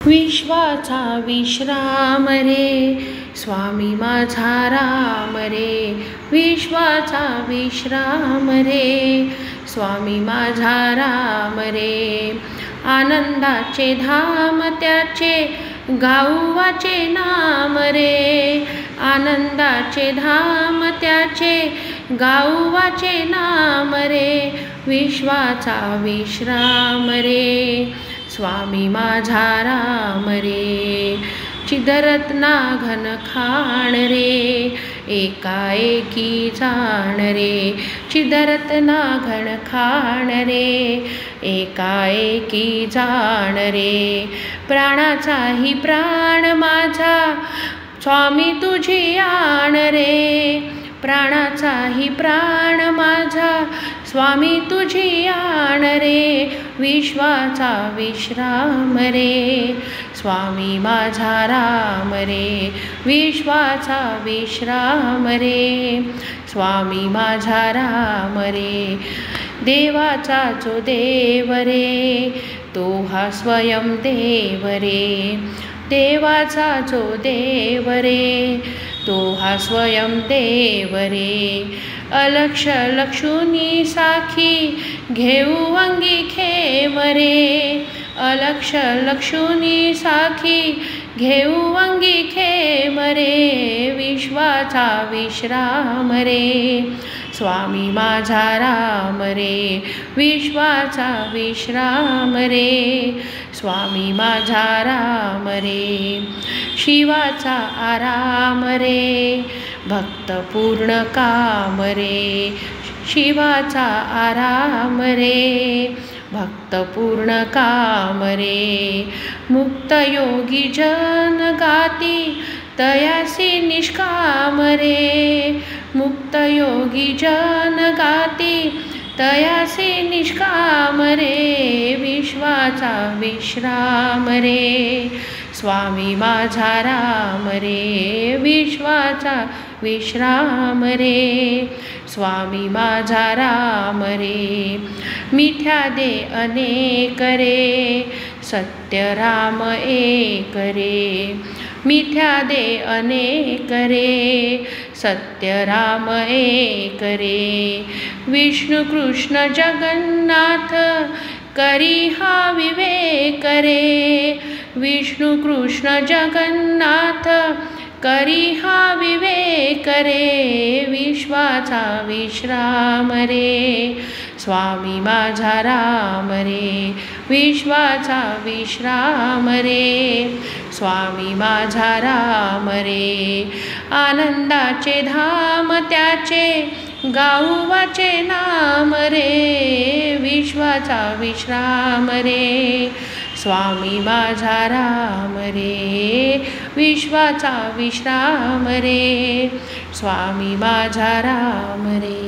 विश्वाचा विश्राम रे स्वामी माझा राम रे, विश्वाचा विश्राम रे स्वामी माझा राम रे। आनंदाचे धाम त्याचे गाऊवाचे नाम रे, आनंदाचे धाम त्याचे गाऊवाचे नाम रे। विश्वाचा विश्राम रे स्वामी माझा राम रे। चिदरत्ना घन खाण रे एकाएकी जाण रे, चिदरत्ना घन खाण रे एकाएकी जाण रे। प्राणाचाही प्राण माझा स्वामी तुझी आण रे, प्राणाचाही प्राण माझा स्वामी तुझी आण रे। विश्वाचा विश्राम रे स्वामी माझा राम रे, विश्वाचा विश्राम रे स्वामी माझा राम रे। देवाचा जो देव रे तो हा स्वयं देव रे, देवाचा जो देव रे तो हा स्वयं देव रे। अलक्ष लक्षुनी साखी घेऊ अंगी खेम रे, अलक्ष लक्षुनी साखी घेऊ अंगी खेम रे। विश्वाचा विश्राम रे स्वामी माझा राम रे, विश्वाचा विश्राम रे स्वामी माझा राम रे। शिवाचा आराम रे भक्त पूर्ण काम रे, शिवाचा आराम रे भक्त पूर्ण काम रे। मुक्त योगी जन गाती तयासी निष्काम रे, मुक्त योगी जन गाती तयासी निष्काम रे। विश्वाचा विश्राम रे स्वामी माझा राम रे, विश्वाचा विश्राम रे स्वामी माझा राम रे। मिथ्या दे अनेक रे सत्य राम एक रे, मिथ्या दे अनेक रे सत्य राम एक रे। विष्णु कृष्ण जगन्नाथ करी हा विवेक रे, विष्णु कृष्ण जगन्नाथ करी हा विवेक रे। विश्वाचा विश्राम रे स्वामी माझा राम रे, विश्वाचा विश्राम रे स्वामी माझा राम रे। आनंदाचे धाम त्याचे गाऊवाचे नाम रे, विश्वाचा विश्राम रे स्वामी माझा राम रे, विश्वाचा विश्राम रे स्वामी माझा राम रे।